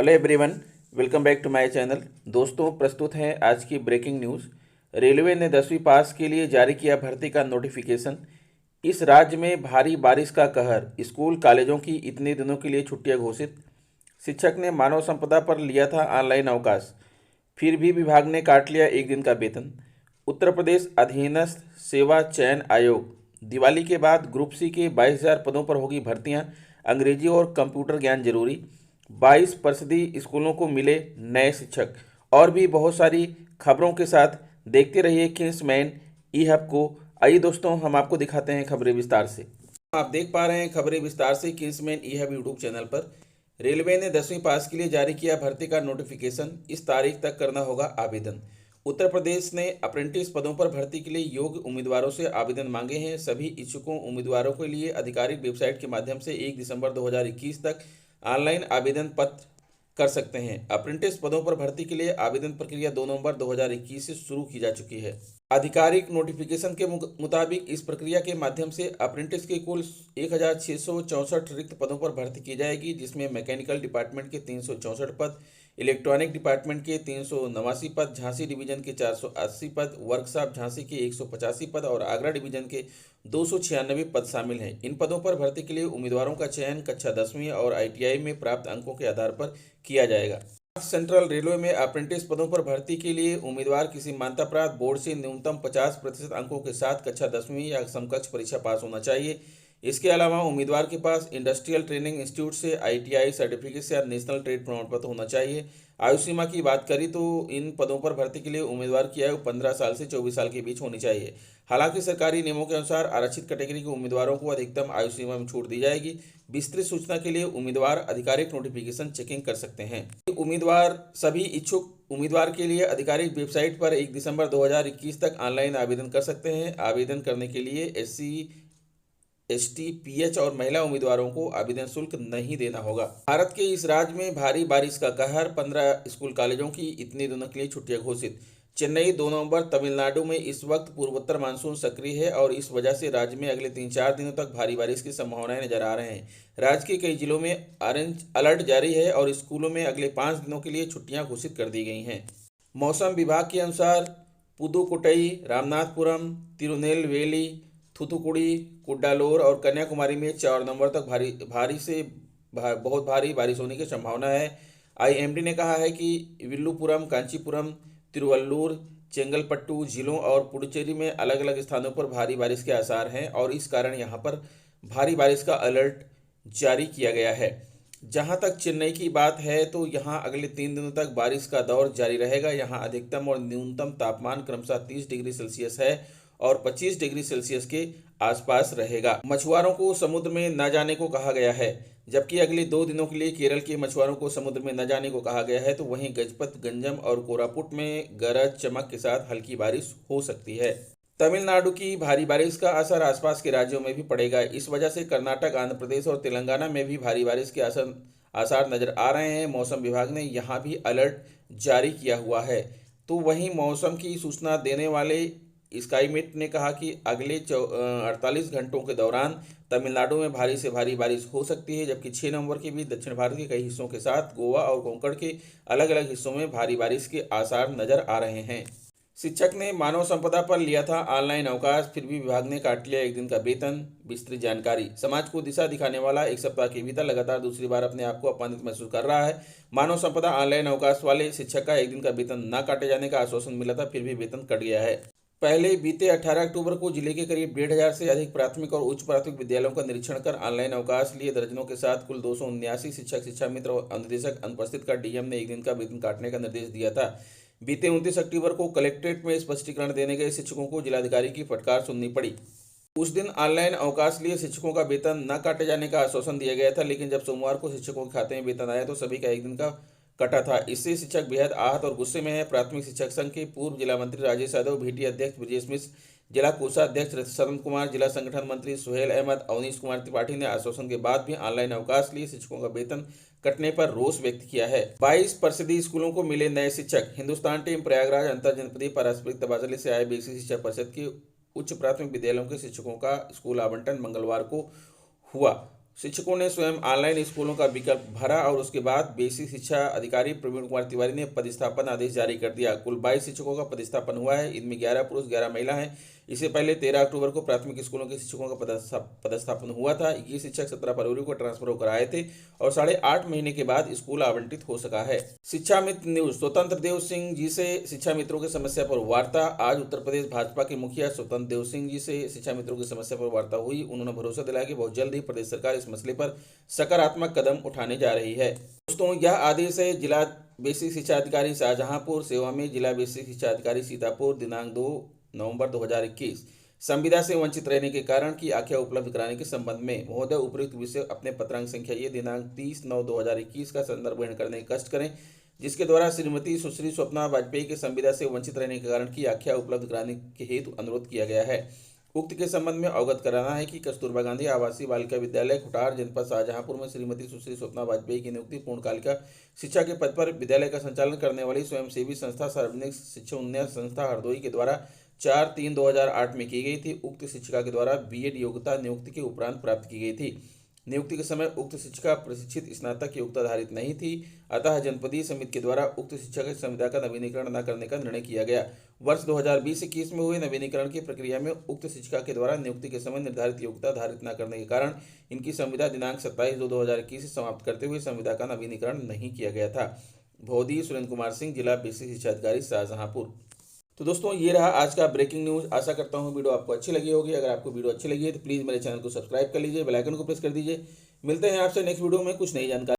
Hello everyone, welcome back to my channel. दोस्तों, प्रस्तुत है आज की ब्रेकिंग न्यूज़। रेलवे ने 10वीं पास के लिए जारी किया भर्ती का नोटिफिकेशन। इस राज्य में भारी बारिश का कहर, स्कूल कॉलेजों की इतने दिनों के लिए छुट्टियां घोषित। शिक्षक ने मानव संपदा पर लिया था ऑनलाइन अवकाश, फिर भी विभाग ने काट लिया एक दिन का वेतन। उत्तर प्रदेश अधीनस्थ सेवा चयन आयोग, दिवाली के बाद ग्रुप सी के 22,000 पदों पर होगी भर्तियां। अंग्रेजी और कंप्यूटर ज्ञान जरूरी। 22% स्कूलों को मिले नए शिक्षक। और भी बहुत सारी खबरों के साथ देखते रहिए किंग्समैन ई हब को। आइए दोस्तों, हम आपको दिखाते हैं खबरें विस्तार से। आप देख पा रहे हैं खबरें विस्तार से किंग्समैन ई हब यूट्यूब चैनल पर। रेलवे ने 10वीं पास के लिए जारी किया भर्ती का नोटिफिकेशन। इस तारीख तक करना होगा आवेदन। उत्तर प्रदेश ने अप्रेंटिस पदों पर भर्ती के लिए योग्य उम्मीदवारों से आवेदन मांगे हैं। सभी इच्छुकों उम्मीदवारों के लिए आधिकारिक वेबसाइट के माध्यम से 1 दिसंबर 2021 तक ऑनलाइन आवेदन पत्र कर सकते हैं। अप्रेंटिस पदों पर भर्ती के लिए आवेदन प्रक्रिया 2 नवंबर 2021 से शुरू की जा चुकी है। आधिकारिक नोटिफिकेशन के मुताबिक इस प्रक्रिया के माध्यम से अप्रेंटिस के कुल 1664 रिक्त पदों पर भर्ती की जाएगी, जिसमें मैकेनिकल डिपार्टमेंट के 364 पद, इलेक्ट्रॉनिक डिपार्टमेंट के 389 पद, झांसी डिवीजन के 480 पद, वर्कशॉप झांसी के 185 पद और आगरा डिवीजन के 296 पद शामिल हैं। इन पदों पर भर्ती के लिए उम्मीदवारों का चयन कक्षा 10वीं और ITI में प्राप्त अंकों के आधार पर किया जाएगा। सेंट्रल रेलवे में अप्रेंटिस पदों पर भर्ती के लिए उम्मीदवार किसी मान्यता प्राप्त बोर्ड से न्यूनतम 50% अंकों के साथ कक्षा 10वीं या समकक्ष परीक्षा पास होना चाहिए। इसके अलावा उम्मीदवार के पास इंडस्ट्रियल ट्रेनिंग इंस्टीट्यूट से ITI सर्टिफिकेट या नेशनल ट्रेड प्रमाण पत्र होना चाहिए। आयु सीमा की बात करी तो इन पदों पर भर्ती के लिए उम्मीदवार की आयु 15 साल से 24 साल के बीच होनी चाहिए। हालांकि सरकारी नियमों के अनुसार आरक्षित कैटेगरी के उम्मीदवारों को अधिकतम आयु सीमा में छूट दी जाएगी। विस्तृत सूचना के लिए उम्मीदवार आधिकारिक नोटिफिकेशन चेकिंग कर सकते हैं। सभी इच्छुक उम्मीदवार के लिए आधिकारिक वेबसाइट पर 1 दिसंबर 2021 तक ऑनलाइन आवेदन कर सकते हैं। आवेदन करने के लिए SC ST PH और महिला उम्मीदवारों को आवेदन शुल्क नहीं देना होगा। भारत के इस राज्य में भारी बारिश का कहर, 15 स्कूल कॉलेजों की इतने दिनों के लिए छुट्टियां घोषित। चेन्नई 2 नवंबर। तमिलनाडु में इस वक्त पूर्वोत्तर मानसून सक्रिय है और इस वजह से राज्य में अगले 3-4 दिनों तक भारी बारिश की संभावनाएं नजर आ रहे हैं। राज्य के कई जिलों में ऑरेंज अलर्ट जारी है और स्कूलों में अगले 5 दिनों के लिए छुट्टियां घोषित कर दी गई हैं। मौसम विभाग के अनुसार पुदुकोट्टई, रामनाथपुरम, तिरुनेलवेली, थूथुकुड़ी, कुड्डालोर और कन्याकुमारी में 4 नवंबर तक बहुत भारी बारिश होने की संभावना है। IMD ने कहा है कि विल्लुपुरम, कांचीपुरम, तिरुवल्लुर, चेंगलपट्टू जिलों और पुडुचेरी में अलग अलग स्थानों पर भारी बारिश के आसार हैं और इस कारण यहां पर भारी बारिश का अलर्ट जारी किया गया है। जहां तक चेन्नई की बात है तो यहां अगले 3 दिनों तक बारिश का दौर जारी रहेगा। यहां अधिकतम और न्यूनतम तापमान क्रमशः 30 डिग्री सेल्सियस है और 25 डिग्री सेल्सियस के आसपास रहेगा। मछुआरों को समुद्र में न जाने को कहा गया है। जबकि अगले 2 दिनों के लिए केरल के मछुआरों को समुद्र में न जाने को कहा गया है, तो वहीं गजपत, गंजम और कोरापुट में गरज चमक के साथ हल्की बारिश हो सकती है। तमिलनाडु की भारी बारिश का असर आसपास के राज्यों में भी पड़ेगा। इस वजह से कर्नाटक, आंध्र प्रदेश और तेलंगाना में भी भारी बारिश के आसार नजर आ रहे हैं। मौसम विभाग ने यहाँ भी अलर्ट जारी किया हुआ है। तो वहीं मौसम की सूचना देने वाले स्काईमेट ने कहा कि अगले 48 घंटों के दौरान तमिलनाडु में भारी से भारी बारिश हो सकती है, जबकि 6 नवंबर के बीच दक्षिण भारत के कई हिस्सों के साथ गोवा और कोंकण के अलग अलग हिस्सों में भारी बारिश के आसार नजर आ रहे हैं। शिक्षक ने मानव संपदा पर लिया था ऑनलाइन अवकाश, फिर भी विभाग ने काट लिया एक दिन का वेतन। विस्तृत जानकारी। समाज को दिशा दिखाने वाला एक सप्ताह के भीतर लगातार दूसरी बार अपने आप को अपमानित महसूस कर रहा है। मानव संपदा ऑनलाइन अवकाश वाले शिक्षक का एक दिन का वेतन न काटे जाने का आश्वासन मिला था, फिर भी वेतन कट गया है। पहले बीते 18 अक्टूबर को जिले के करीब 1,500 से अधिक प्राथमिक और उच्च प्राथमिक विद्यालयों का निरीक्षण कर ऑनलाइन अवकाश लिए दर्जनों के साथ कुल 279 शिक्षक, शिक्षा मित्र और अनुदेशक अनुपस्थित का DM ने एक दिन का वेतन काटने का निर्देश दिया था। बीते 29 अक्टूबर को कलेक्ट्रेट में स्पष्टीकरण देने गए शिक्षकों को जिलाधिकारी की फटकार सुननी पड़ी। उस दिन ऑनलाइन अवकाश लिए शिक्षकों का वेतन न काटे जाने का आश्वासन दिया गया था, लेकिन जब सोमवार को शिक्षकों के खाते में वेतन आया तो सभी का एक दिन का कटा था। इससे शिक्षक बेहद आहत और गुस्से में है। प्राथमिक शिक्षक संघ के पूर्व जिला मंत्री राजेश यादव, VT अध्यक्ष ब्रजेश मिश्र, जिला कोषाध्यक्ष सदन कुमार, जिला संगठन मंत्री सुहेल अहमद, अवनीश कुमार त्रिपाठी ने आश्वासन के बाद भी ऑनलाइन अवकाश लिए शिक्षकों का वेतन कटने पर रोष व्यक्त किया है। 22% स्कूलों को मिले नए शिक्षक। हिंदुस्तान टीम प्रयागराज अंतर जनपदीय पारस्परिक तबादले से आए बेसिक शिक्षा परिषद के उच्च प्राथमिक विद्यालयों के शिक्षकों का स्कूल आवंटन मंगलवार को हुआ। शिक्षकों ने स्वयं ऑनलाइन स्कूलों का विकल्प भरा और उसके बाद बेसिक शिक्षा अधिकारी प्रवीण कुमार तिवारी ने पदस्थापन आदेश जारी कर दिया। कुल 22 शिक्षकों का पदस्थापन हुआ है। इनमें 11 पुरुष 11 महिला हैं। इससे पहले 13 अक्टूबर को प्राथमिक स्कूलों के शिक्षकों का पदस्थापन हुआ था। ये शिक्षक 17 फरवरी को ट्रांसफर होकर आए थे और 8.5 महीने के बाद स्कूल आवंटित हो सका है। शिक्षा मित्र न्यूज। स्वतंत्र देव सिंह जी से शिक्षा मित्रों की समस्या पर वार्ता। आज उत्तर प्रदेश भाजपा के मुखिया स्वतंत्र देव सिंह जी से शिक्षा मित्रों की समस्या पर वार्ता हुई। उन्होंने भरोसा दिलाया कि बहुत जल्द ही प्रदेश सरकार इस मसले पर सकारात्मक कदम उठाने जा रही है। दोस्तों, यह आदेश है जिला बेसिक शिक्षा अधिकारी शाहजहांपुर सेवा में जिला बेसिक शिक्षा अधिकारी सीतापुर दिनांक 2 नवंबर 2021 संविदा से वंचित रहने के कारण की आख्या उपलब्ध कराने के संबंध में महोदय उपयुक्त विषय अपने पत्रांक संख्या ये दिनांक 30/9/2021 का संदर्भ ग्रहण करने का कष्ट करें, जिसके द्वारा श्रीमती सुश्री स्वप्ना वाजपेयी के संविदा से वंचित रहने के कारण की आख्या उपलब्ध कराने के हेतु अनुरोध किया गया है। उक्त के संबंध में अवगत कराना है कि कस्तूरबा गांधी आवासीय बालिका विद्यालय खुटार जनपद शाहजहांपुर में श्रीमती सुश्री स्वप्ना वाजपेयी की नियुक्ति पूर्णकालिका शिक्षा के पद पर विद्यालय का संचालन करने वाली स्वयंसेवी संस्था सार्वजनिक शिक्षा उन्नयन संस्था हरदोई के द्वारा 4/3/2008 में की गई थी। उक्त शिक्षिका के द्वारा बीएड योग्यता नियुक्ति के उपरांत प्राप्त की गई थी। नियुक्ति के समय उक्त शिक्षिका प्रशिक्षित स्नातक योग्यता धारित नहीं थी, अतः जनपदीय समिति के द्वारा उक्त शिक्षक की संविदा का नवीनीकरण न करने का निर्णय किया गया। वर्ष 2020-21 में हुए नवीनीकरण की प्रक्रिया में उक्त शिक्षिका के द्वारा नियुक्ति के समय निर्धारित योग्यता धारित न करने के कारण इनकी संविदा दिनांक 27/2/2021 से समाप्त करते हुए संविदा का नवीनीकरण नहीं किया गया था। भौदी सुरेंद्र कुमार सिंह, जिला बेसिक शिक्षा अधिकारी शाहजहांपुर। तो दोस्तों, ये रहा आज का ब्रेकिंग न्यूज़। आशा करता हूँ वीडियो आपको अच्छी लगी होगी। अगर आपको वीडियो अच्छी लगी है तो प्लीज़ मेरे चैनल को सब्सक्राइब कर लीजिए, बेल आइकन को प्रेस कर दीजिए। मिलते हैं आपसे नेक्स्ट वीडियो में कुछ नई जानकारी।